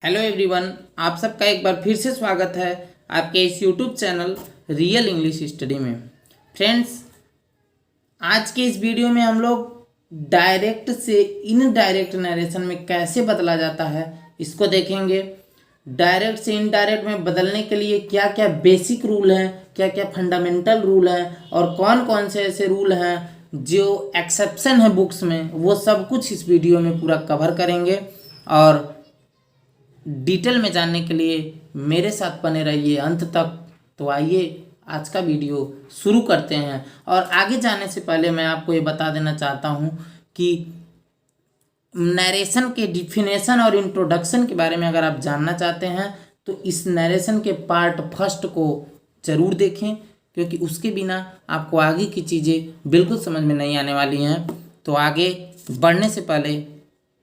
Hello everyone, आप सबका एक बार फिर से स्वागत है आपके इस YouTube channel real English study में। फ्रेंड्स, आज के इस वीडियो में हम लोग डायरेक्ट से इनडायरेक्ट नरेशन में कैसे बदला जाता है इसको देखेंगे। डायरेक्ट से इनडायरेक्ट में बदलने के लिए क्या क्या बेसिक रूल हैं, क्या क्या फंडामेंटल रूल हैं और कौन कौन से ऐसे रूल हैं जो एक्सेप्शन है बुक्स में, वो सब कुछ इस वीडियो में पूरा कवर करेंगे। और डिटेल में जानने के लिए मेरे साथ बने रहिए अंत तक। तो आइए आज का वीडियो शुरू करते हैं। और आगे जाने से पहले मैं आपको ये बता देना चाहता हूँ कि नरेशन के डिफिनेशन और इंट्रोडक्शन के बारे में अगर आप जानना चाहते हैं तो इस नरेशन के पार्ट फर्स्ट को ज़रूर देखें, क्योंकि उसके बिना आपको आगे की चीज़ें बिल्कुल समझ में नहीं आने वाली हैं। तो आगे बढ़ने से पहले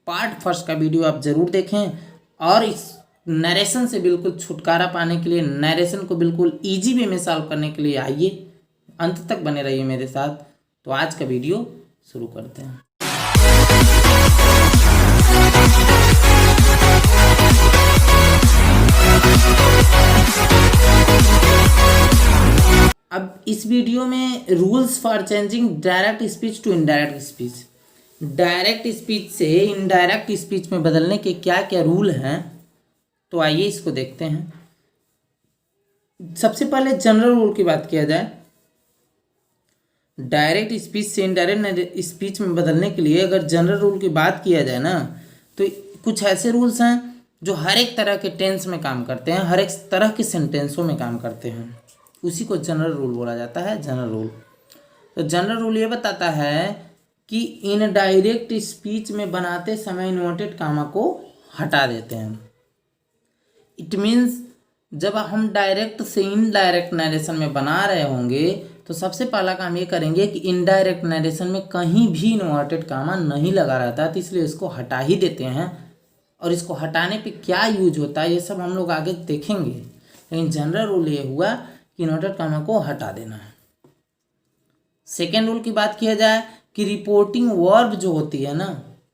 पार्ट फर्स्ट का वीडियो आप ज़रूर देखें और इस नरेशन से बिल्कुल छुटकारा पाने के लिए, नरेशन को बिल्कुल इजी वे में सॉल्व करने के लिए आइए अंत तक बने रहिए मेरे साथ। तो आज का वीडियो शुरू करते हैं। अब इस वीडियो में rules for changing direct speech to indirect speech, direct speech से इनडायरेक्ट स्पीच में बदलने के क्या क्या रूल हैं, तो आइए इसको देखते हैं। सबसे पहले जनरल रूल की बात किया जाए। डायरेक्ट स्पीच से इनडायरेक्ट स्पीच में बदलने के लिए अगर जनरल रूल की बात किया जाए ना, तो कुछ ऐसे रूल्स हैं जो हर एक तरह के टेंस में काम करते हैं, हर एक तरह के सेंटेंसों में काम करते हैं। उसी को जनरल रूल बोला जाता है, जनरल रूल। तो जनरल रूल ये बताता है कि इनडायरेक्ट स्पीच में बनाते समय इन्वर्टेड कामा को हटा देते हैं। इट मीन्स जब हम डायरेक्ट से इनडायरेक्ट नरेशन में बना रहे होंगे तो सबसे पहला काम ये करेंगे कि इनडायरेक्ट नरेशन में कहीं भी इन्वर्टेड कामा नहीं लगा रहता, तो इसलिए इसको हटा ही देते हैं। और इसको हटाने पे क्या यूज होता है ये सब हम लोग आगे देखेंगे, लेकिन जनरल रूल ये हुआ कि इन्वर्टेड कामा को हटा देना है। सेकेंड रूल की बात किया जाए कि रिपोर्टिंग वर्ब जो होती है ना,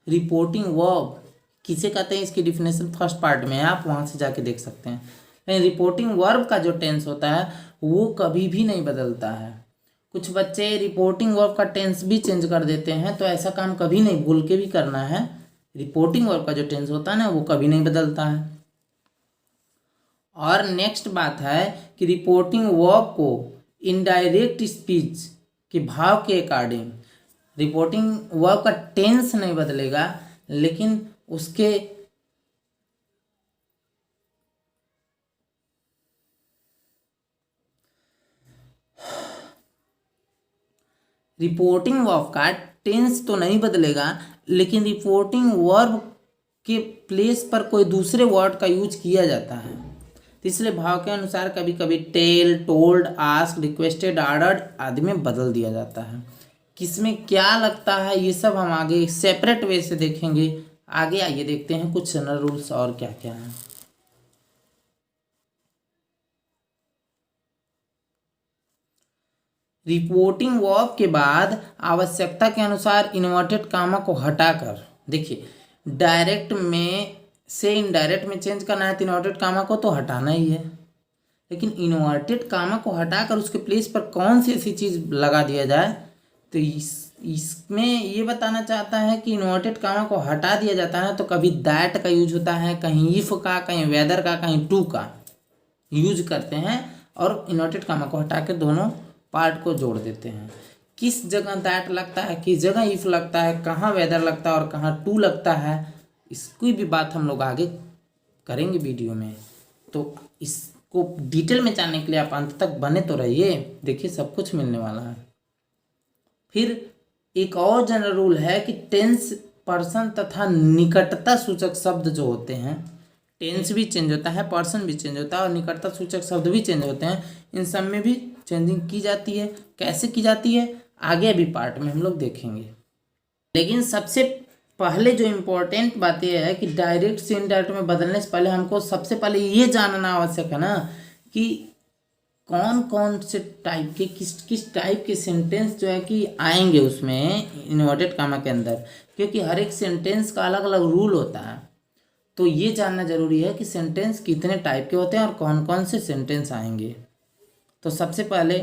रिपोर्टिंग वर्ब किसे कहते हैं, इसकी डिफिनेशन फर्स्ट पार्ट में है, आप वहाँ से जाके देख सकते हैं। लेकिन रिपोर्टिंग वर्ब का जो टेंस होता है वो कभी भी नहीं बदलता है। कुछ बच्चे रिपोर्टिंग वर्ब का टेंस भी चेंज कर देते हैं, तो ऐसा काम कभी नहीं, भूल के भी करना है। रिपोर्टिंग वर्ब का जो टेंस होता है ना वो कभी नहीं बदलता है। और नेक्स्ट बात है कि रिपोर्टिंग वर्ब को इनडायरेक्ट स्पीच के भाव के अकॉर्डिंग रिपोर्टिंग वर्ब का टेंस नहीं बदलेगा, लेकिन उसके रिपोर्टिंग वर्ब का टेंस तो नहीं बदलेगा, लेकिन रिपोर्टिंग वर्ब के प्लेस पर कोई दूसरे वर्ड का यूज किया जाता है। तो इसलिए भाव के अनुसार कभी कभी tell, told, ask, requested, ordered आदि में बदल दिया जाता है। किसमें क्या लगता है ये सब हम आगे सेपरेट वे से देखेंगे। आगे आइए देखते हैं कुछ जनरल रूल्स और क्या क्या हैं। रिपोर्टिंग वर्ब के बाद आवश्यकता के अनुसार इन्वर्टेड कामा को हटाकर, देखिए डायरेक्ट में से इनडायरेक्ट में चेंज करना है तो इन्वर्टेड कामा को तो हटाना ही है, लेकिन इन्वर्टेड कामा को हटाकर उसके प्लेस पर कौन सी ऐसी चीज़ लगा दिया जाए, तो इसमें ये बताना चाहता है कि इन्वर्टेड कामा को हटा दिया जाता है तो कभी दैट का यूज होता है, कहीं इफ का, कहीं वेदर का, कहीं टू का यूज करते हैं और इन्वर्टेड कामा को हटा कर दोनों पार्ट को जोड़ देते हैं। किस जगह दैट लगता है, किस जगह इफ लगता है, कहाँ वेदर लगता है और कहाँ टू लगता है, इसकी भी बात हम लोग आगे करेंगे वीडियो में। तो इसको डिटेल में जानने के लिए आप अंत तक बने तो रहिए, देखिए सब कुछ मिलने वाला है। फिर एक और जनरल रूल है कि टेंस, पर्सन तथा निकटता सूचक शब्द जो होते हैं, टेंस भी चेंज होता है, पर्सन भी चेंज होता है और निकटता सूचक शब्द भी चेंज होते हैं। इन सब में भी चेंजिंग की जाती है। कैसे की जाती है आगे भी पार्ट में हम लोग देखेंगे। लेकिन सबसे पहले जो इम्पोर्टेंट बात यह है कि डायरेक्ट से इनडायरेक्ट में बदलने से पहले हमको सबसे पहले ये जानना आवश्यक है ना कि कौन कौन से टाइप के किस किस टाइप के सेंटेंस जो है कि आएंगे उसमें इन्वर्टेड कामा के अंदर, क्योंकि हर एक सेंटेंस का अलग अलग रूल होता है। तो ये जानना जरूरी है कि सेंटेंस कितने टाइप के होते हैं और कौन कौन से सेंटेंस आएंगे। तो सबसे पहले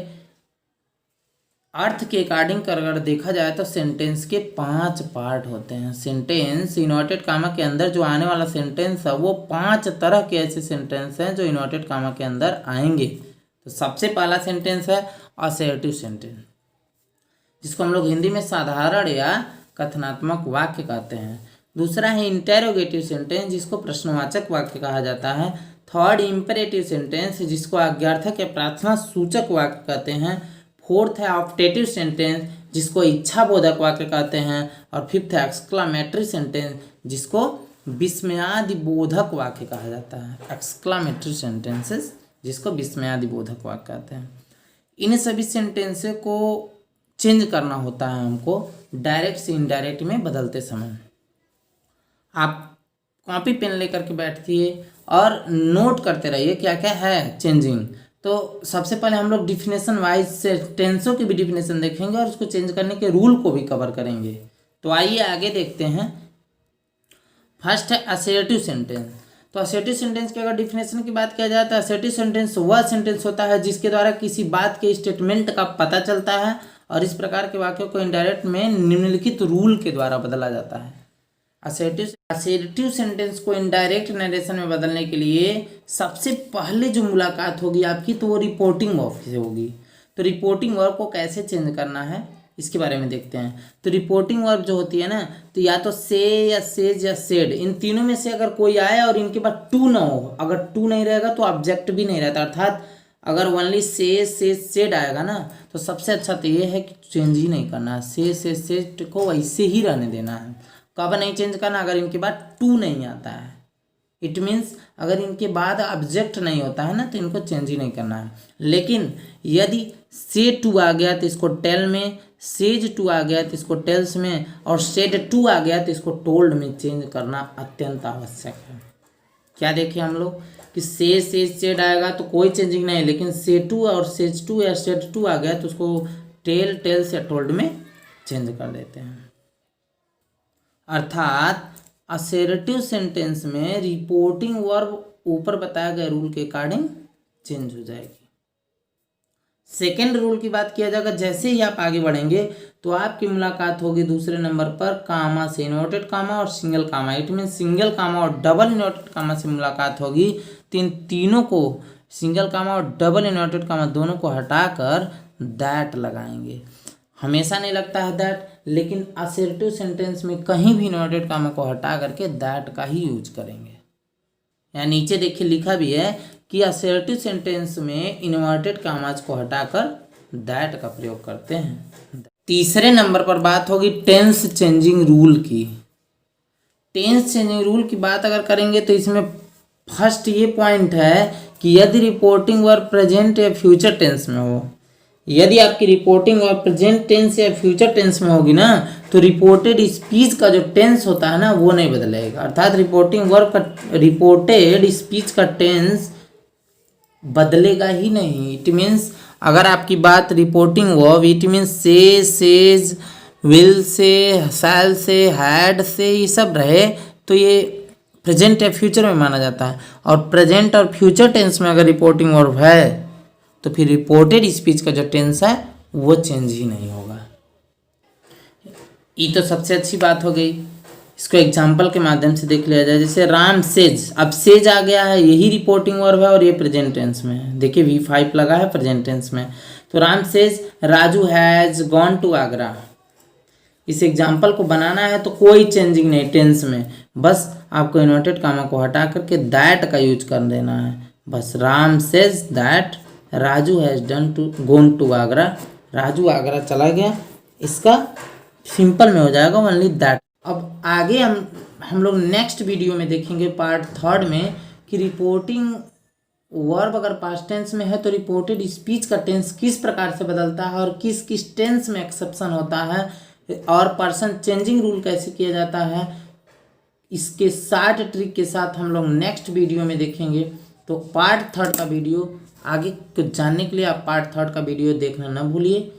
अर्थ के अकॉर्डिंग अगर देखा जाए तो सेंटेंस के 5 पार्ट होते हैं। सेंटेंस इन्वर्टेड कामा के अंदर जो आने वाला सेंटेंस है वो 5 तरह के ऐसे सेंटेंस हैं जो इन्वर्टेड कामा के अंदर आएंगे। तो सबसे पहला सेंटेंस है असर्टिव सेंटेंस, जिसको हम लोग हिंदी में साधारण या कथनात्मक वाक्य कहते हैं। दूसरा है इंटेरोगेटिव सेंटेंस, जिसको प्रश्नवाचक वाक्य कहा जाता है। थर्ड इंपेरेटिव सेंटेंस, जिसको आज्ञार्थक या प्रार्थना सूचक वाक्य कहते हैं। फोर्थ है ऑप्टेटिव सेंटेंस, जिसको इच्छाबोधक वाक्य कहते हैं। और फिफ्थ है एक्सक्लामेटरी सेंटेंस, जिसको विस्मयादि बोधक वाक्य कहा जाता है। एक्सक्लामेटरी सेंटेंसेस, जिसको विस्मयादि बोधक वाक्य कहते हैं। इन सभी सेंटेंस को चेंज करना होता है हमको डायरेक्ट से इनडायरेक्ट में बदलते समय। आप कॉपी पेन लेकर के बैठिए और नोट करते रहिए क्या क्या है चेंजिंग। तो सबसे पहले हम लोग डिफिनेशन वाइज सेंटेंसों की भी डिफिनेशन देखेंगे और उसको चेंज करने के रूल को भी कवर करेंगे। तो आइए आगे देखते हैं। फर्स्ट है असर्टिव सेंटेंस। तो असर्टिव सेंटेंस की अगर डिफिनेशन की बात किया जाए तो असर्टिव सेंटेंस वह सेंटेंस होता है जिसके द्वारा किसी बात के स्टेटमेंट का पता चलता है और इस प्रकार के वाक्यों को इनडायरेक्ट में निम्नलिखित रूल के द्वारा बदला जाता है। असर्टिव सेंटेंस को इनडायरेक्ट नरेशन में बदलने के लिए सबसे पहले जो मुलाकात होगी आपकी तो वो रिपोर्टिंग वर्ब से होगी। तो रिपोर्टिंग वर्ब को कैसे चेंज करना है इसके बारे में देखते हैं। तो रिपोर्टिंग वर्ब जो होती है ना, तो या तो से या सेज या सेड, इन तीनों में से अगर कोई आए और इनके बाद टू ना हो, अगर टू नहीं रहेगा तो ऑब्जेक्ट भी नहीं रहता। अर्थात अगर ओनली से सेड आएगा ना तो सबसे अच्छा तो ये है कि चेंज ही नहीं करना है, से सेड को वैसे ही रहने देना है। कब नहीं चेंज करना, अगर इनके बाद टू नहीं आता है। इट मीन्स अगर इनके बाद ऑब्जेक्ट नहीं होता है ना तो इनको चेंज ही नहीं करना है। लेकिन यदि से टू आ गया तो इसको टेल में, सेज टू आ गया तो इसको टेल्स में, और सेड टू आ गया तो इसको टोल्ड में चेंज करना अत्यंत आवश्यक है। क्या देखें हम लोग कि से सेड आएगा तो कोई चेंजिंग नहीं, लेकिन से टू और सेज टू या सेड टू आ गया तो उसको टेल्स या टोल्ड में चेंज कर देते हैं। अर्थात असर्टिव सेंटेंस में रिपोर्टिंग वर्ब ऊपर बताया गया रूल के अकॉर्डिंग चेंज हो जाएगी। सेकेंड रूल की बात किया जाएगा, जैसे ही आप आगे बढ़ेंगे तो आपकी मुलाकात होगी दूसरे नंबर पर कामा से, इन्वर्टेड कामा और single comma. It mean single comma और डबल इन्वर्टेड कामा से मुलाकात होगी। तीनों को, सिंगल कामा और डबल इन्वर्टेड कामा दोनों को हटाकर दैट लगाएंगे। हमेशा नहीं लगता है दैट, लेकिन असर्टिव सेंटेंस में कहीं भी इन्वर्टेड कामा को हटा करके दैट का ही यूज करेंगे। यहाँ नीचे देखिए लिखा भी है कि असर्टिव सेंटेंस में इन्वर्टेड कामाज को हटाकर दैट का प्रयोग करते हैं। तीसरे नंबर पर बात होगी टेंस चेंजिंग रूल की। टेंस चेंजिंग रूल की बात अगर करेंगे तो इसमें फर्स्ट ये पॉइंट है कि यदि रिपोर्टिंग वर्ब प्रेजेंट या फ्यूचर टेंस में हो, यदि आपकी रिपोर्टिंग वर्ब प्रेजेंट टेंस या फ्यूचर टेंस में होगी ना तो रिपोर्टेड स्पीच का जो टेंस होता है ना वो नहीं बदलेगा। अर्थात रिपोर्टिंग वर्ब का, रिपोर्टेड स्पीच का टेंस बदलेगा ही नहीं। इट मीन्स अगर आपकी बात रिपोर्टिंग वर्ब, इट मीन्स से, सेज, विल से, शैल से, हैड से, ये सब रहे तो ये प्रेजेंट या फ्यूचर में माना जाता है। और प्रेजेंट और फ्यूचर टेंस में अगर रिपोर्टिंग वर्ब है तो फिर रिपोर्टेड स्पीच का जो टेंस है वो चेंज ही नहीं होगा। ये तो सबसे अच्छी बात हो गई। इसको एग्जाम्पल के माध्यम से देख लिया जाए। जैसे राम सेज, अब सेज आ गया है, यही रिपोर्टिंग वर्ब है और ये प्रेजेंट टेंस में है। देखिए V5 लगा है प्रेजेंट टेंस में। तो Ram says Raju has gone to Agra. इस एग्जाम्पल को बनाना है तो कोई चेंजिंग नहीं टेंस में, बस आपको इन्वर्टेड कामा को हटा करके दैट का यूज कर देना है। बस Ram says that Raju has gone to Agra, Raju Agra चला गया, इसका सिंपल में हो जाएगा ओनली दैट। अब आगे हम लोग नेक्स्ट वीडियो में देखेंगे पार्ट 3 में कि रिपोर्टिंग वर्ब अगर पास्ट टेंस में है तो रिपोर्टेड स्पीच का टेंस किस प्रकार से बदलता है और किस किस टेंस में एक्सेप्शन होता है और पर्सन चेंजिंग रूल कैसे किया जाता है। इसके 60 ट्रिक के साथ हम लोग नेक्स्ट वीडियो में देखेंगे। तो पार्ट 3 का वीडियो आगे कुछ जानने के लिए आप पार्ट 3 का वीडियो देखना न भूलिए।